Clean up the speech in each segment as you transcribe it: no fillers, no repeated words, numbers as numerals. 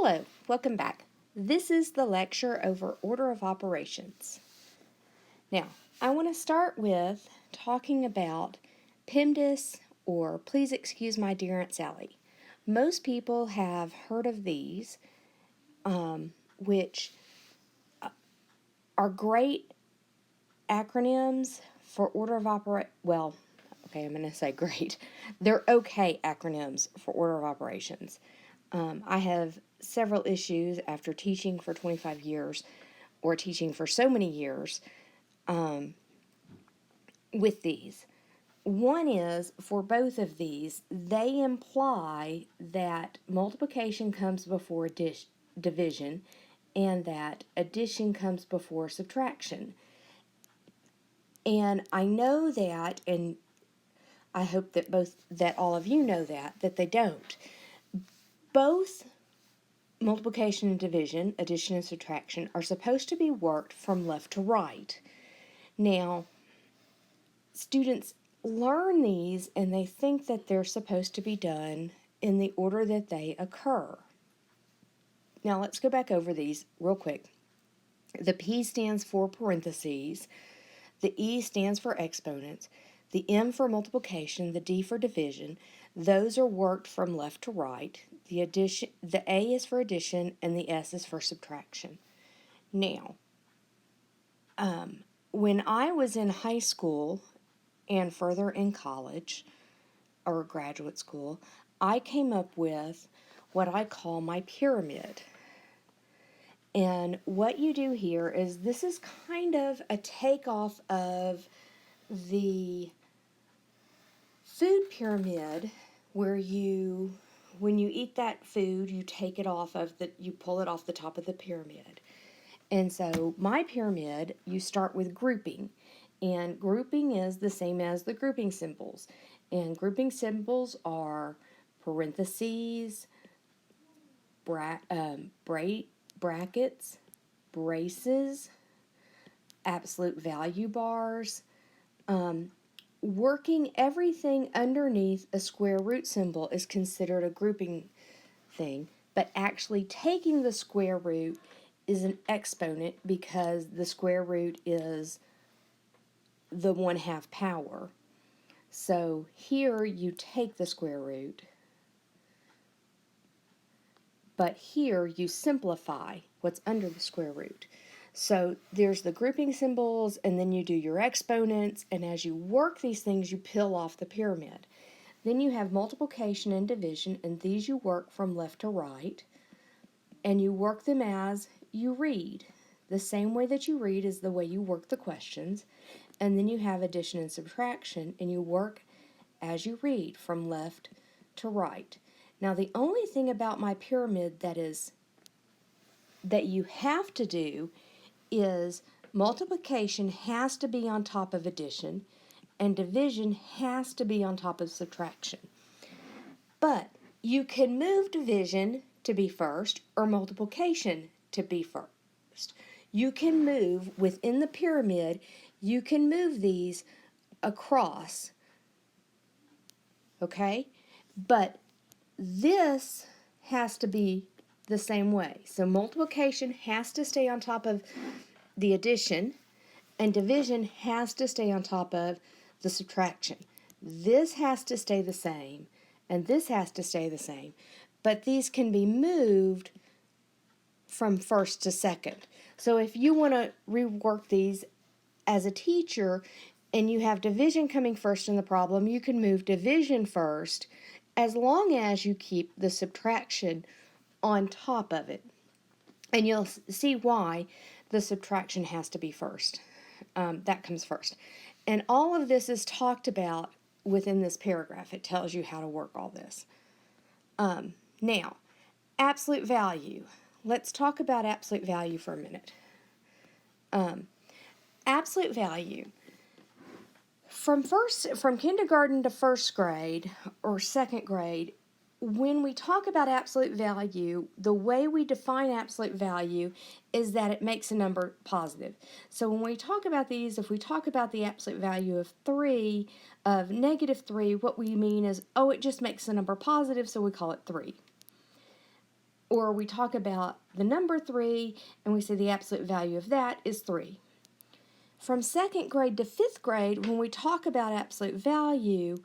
Hello, welcome back. This is the lecture over order of operations. Now, I want to start with talking about PEMDAS, or Please Excuse My Dear Aunt Sally. Most people have heard of these, which are great acronyms for order of I'm going to say great. They're okay acronyms for order of operations. I have several issues after teaching for 25 years, or teaching for so many years, with these. One is, for both of these, they imply that multiplication comes before division, and that addition comes before subtraction. And I know that, and I hope that all of you know that they don't. Both multiplication and division, addition and subtraction, are supposed to be worked from left to right. Now, students learn these and they think that they're supposed to be done in the order that they occur. Now, let's go back over these real quick. The P stands for parentheses, the E stands for exponents, the M for multiplication, the D for division. Those are worked from left to right. The A is for addition, and the S is for subtraction. Now, when I was in high school and further in college or graduate school, I came up with what I call my pyramid. And what you do here is, this is kind of a takeoff of the food pyramid, where when you eat that food, you pull it off the top of the pyramid. And so my pyramid, you start with grouping. And grouping is the same as the grouping symbols. And grouping symbols are parentheses, brackets, braces, absolute value bars. Working everything underneath a square root symbol is considered a grouping thing, but actually taking the square root is an exponent, because the square root is the 1/2 power. So here you take the square root, but here you simplify what's under the square root. So there's the grouping symbols, and then you do your exponents, and as you work these things, you peel off the pyramid. Then you have multiplication and division, and these you work from left to right, and you work them as you read. The same way that you read is the way you work the questions. And then you have addition and subtraction, and you work as you read from left to right. Now, the only thing about my pyramid that you have to do is multiplication has to be on top of addition, and division has to be on top of subtraction. But you can move division to be first, or multiplication to be first. You can move within the pyramid, you can move these across, okay? But this has to be the same way. So multiplication has to stay on top of the addition, and division has to stay on top of the subtraction. This has to stay the same, and this has to stay the same, but these can be moved from first to second. So if you want to rework these as a teacher, and you have division coming first in the problem, you can move division first, as long as you keep the subtraction on top of it. And you'll see why the subtraction has to be first. That comes first. And all of this is talked about within this paragraph. It tells you how to work all this. Now, absolute value. Let's talk about absolute value for a minute. Absolute value. From kindergarten to first grade or second grade, when we talk about absolute value, the way we define absolute value is that it makes a number positive. So when we talk about these, if we talk about the absolute value of -3, what we mean is, it just makes the number positive, so we call it 3. or we talk about the number 3 and we say the absolute value of that is 3. From 2nd grade to 5th grade, when we talk about absolute value,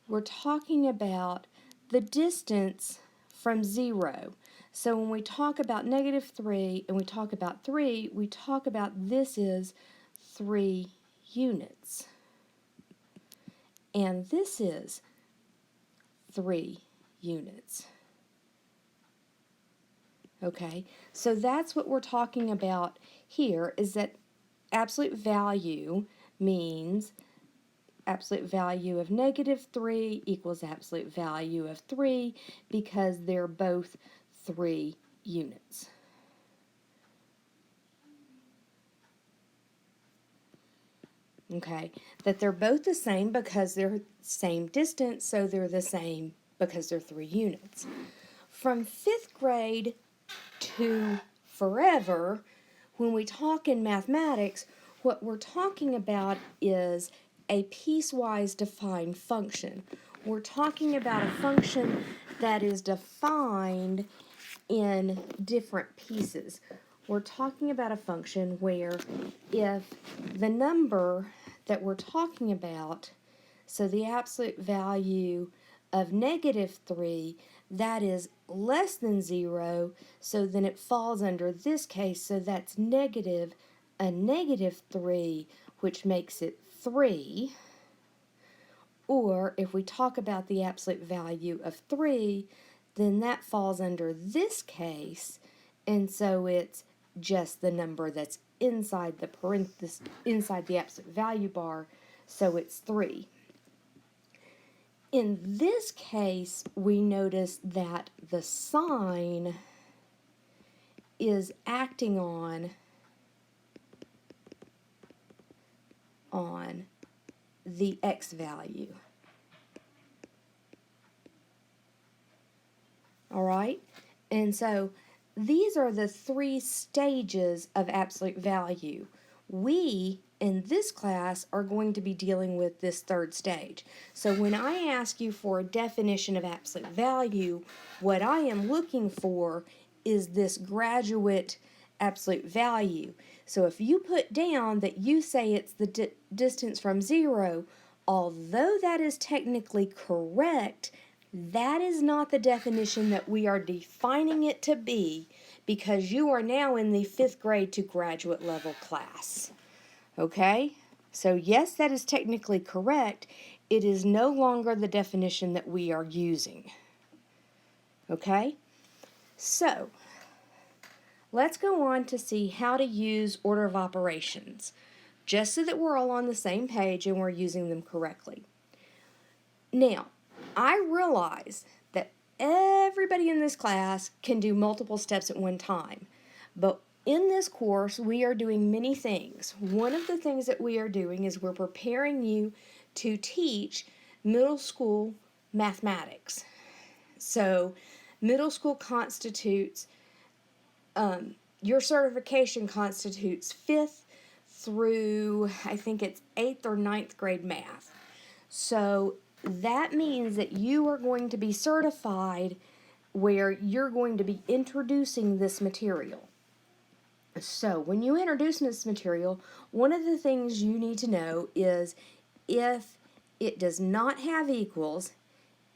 we're talking about the distance from 0. So when we talk about -3 and we talk about 3, we talk about this is 3 units. And this is 3 units. Okay, so that's what we're talking about here, is that absolute value means absolute value of -3 equals absolute value of 3 because they're both 3 units. Okay, that they're both the same because they're same distance, so they're the same because they're 3 units. From 5th grade to forever, when we talk in mathematics, what we're talking about is a piecewise defined function. We're talking about a function that is defined in different pieces. We're talking about a function where if the number that we're talking about, so the absolute value of -3, that is less than 0, so then it falls under this case, so that's negative a -3, which makes it 3. Or if we talk about the absolute value of 3, then that falls under this case, and so it's just the number that's inside the parenthesis, inside the absolute value bar, so it's 3. In this case, we notice that the sign is acting on the x value. All right? And so these are the 3 stages of absolute value. We, in this class, are going to be dealing with this 3rd stage. So when I ask you for a definition of absolute value, what I am looking for is this graduate absolute value. So if you put down that you say it's the distance from 0, although that is technically correct, that is not the definition that we are defining it to be, because you are now in the 5th grade to graduate level class. Okay? So yes, that is technically correct. It is no longer the definition that we are using. Okay? So, let's go on to see how to use order of operations, just so that we're all on the same page and we're using them correctly. Now, I realize that everybody in this class can do multiple steps at one time, but in this course, we are doing many things. One of the things that we are doing is we're preparing you to teach middle school mathematics. So, middle school constitutes, your certification constitutes 5th through, I think it's 8th or 9th grade math. So, that means that you are going to be certified where you're going to be introducing this material. So, when you introduce this material, one of the things you need to know is if it does not have equals,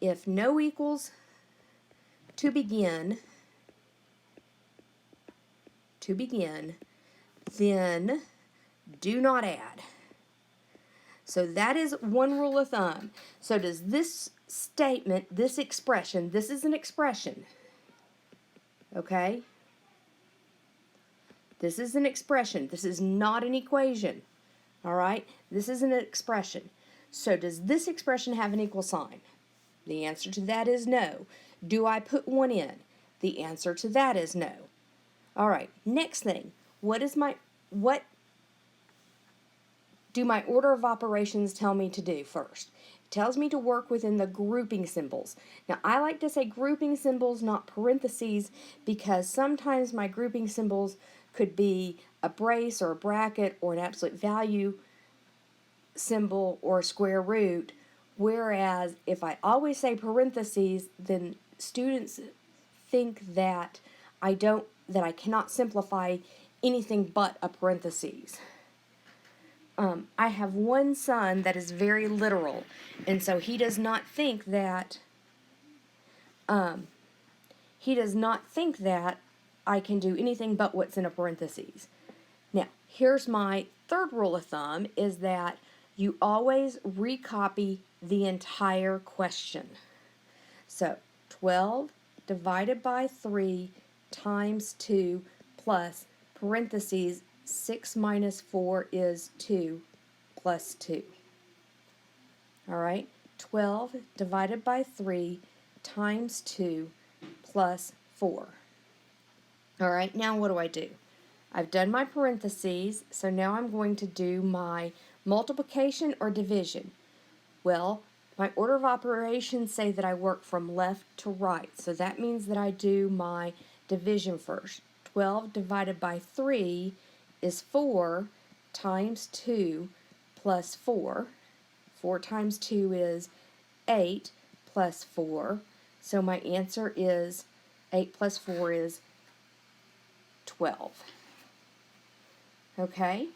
if no equals to begin, then do not add. So that is one rule of thumb. So does this statement, this expression, this is an expression, okay? This is an expression. This is not an equation, all right? This is an expression. So does this expression have an equal sign? The answer to that is no. Do I put one in? The answer to that is no. All right, next thing. What do my order of operations tell me to do first? It tells me to work within the grouping symbols. Now, I like to say grouping symbols, not parentheses, because sometimes my grouping symbols could be a brace or a bracket or an absolute value symbol or a square root, whereas if I always say parentheses, then students think that that I cannot simplify anything but a parentheses. I have one son that is very literal, and so he does not think that I can do anything but what's in a parentheses. Now, here's my third rule of thumb, is that you always recopy the entire question. So 12 divided by 3 times 2 plus parentheses 6 minus 4 is 2 plus 2. All right, 12 divided by 3 times 2 plus 4. All right, now what do? I've done my parentheses, so now I'm going to do my multiplication or division. Well, my order of operations say that I work from left to right, so that means that I do my division first. 12 divided by 3 is 4 times 2 plus 4. 4 times 2 is 8 plus 4. So my answer is 8 plus 4 is 12. Okay?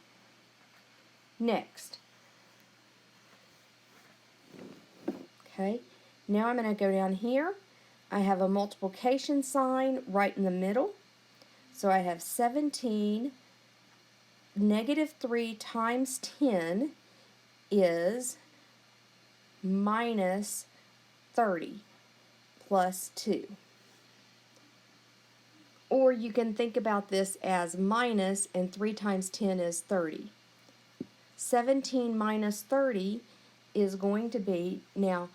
Next. Okay, now I'm going to go down here. I have a multiplication sign right in the middle. So I have 17. Negative 3 times 10 is minus 30 plus 2. Or you can think about this as minus, and 3 times 10 is 30. 17 minus 30 is going to be, now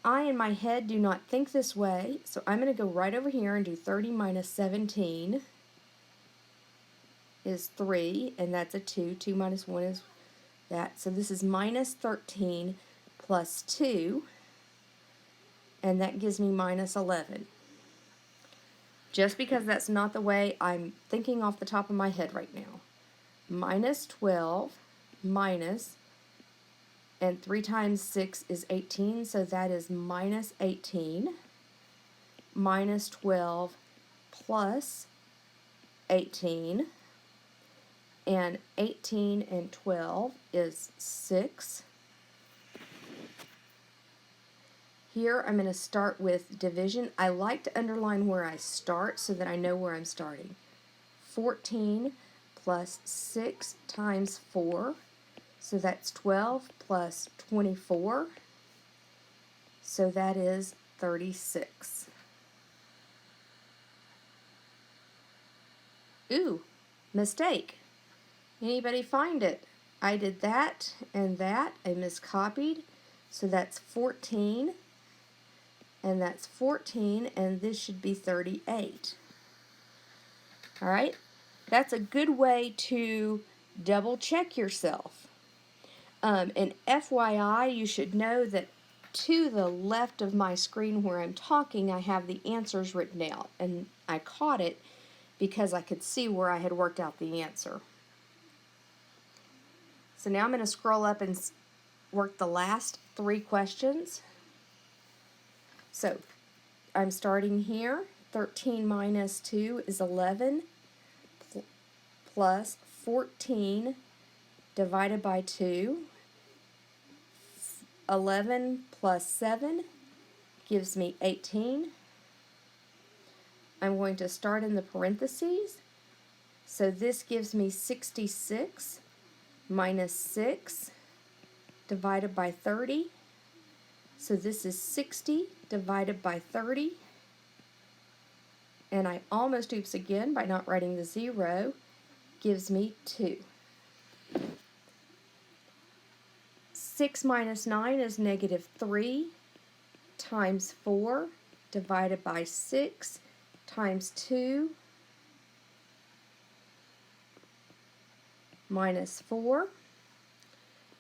I in my head do not think this way, so I'm going to go right over here and do 30 minus 17 is 3, and that's a 2. 2 minus 1 is that. So this is minus 13 plus 2, and that gives me minus 11. Just because that's not the way I'm thinking off the top of my head right now. Minus 12 minus, and 3 times 6 is 18, so that is minus 18, minus 12 plus 18, and 18 and 12 is 6. Here I'm going to start with division. I like to underline where I start so that I know where I'm starting. 14 plus 6 times 4, so that's 12 plus 24, so that is 36. Ooh, mistake. Anybody find it? I did that and that. I miscopied. So that's 14. And that's 14. And this should be 38. All right? That's a good way to double check yourself. And FYI, you should know that to the left of my screen where I'm talking, I have the answers written out. And I caught it because I could see where I had worked out the answer. So now I'm going to scroll up and work the last 3 questions. So I'm starting here. 13 minus 2 is 11 plus 14 divided by 2. 11 plus 7 gives me 18. I'm going to start in the parentheses. So this gives me 66 minus 6 divided by 30. So this is 60 divided by 30. And I almost oops again by not writing the 0. Gives me 2. 6 minus 9 is negative 3 times 4 divided by 6 times 2 minus 4.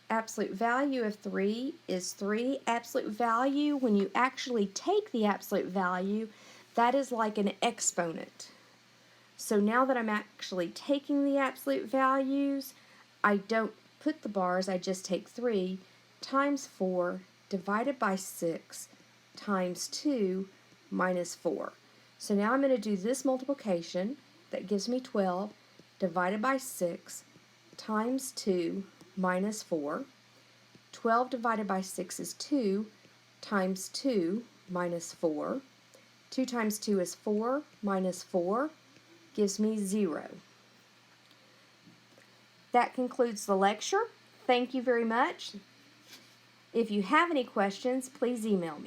Absolute value of 3 is 3. Absolute value, when you actually take the absolute value, that is like an exponent. So now that I'm actually taking the absolute values, I don't put the bars, I just take 3 times 4 divided by 6 times 2 minus 4. So now I'm going to do this multiplication that gives me 12 divided by 6 times 2 minus 4. 12 divided by 6 is 2 times 2 minus 4. 2 times 2 is 4 minus 4 gives me 0. That concludes the lecture. Thank you very much. If you have any questions, please email me.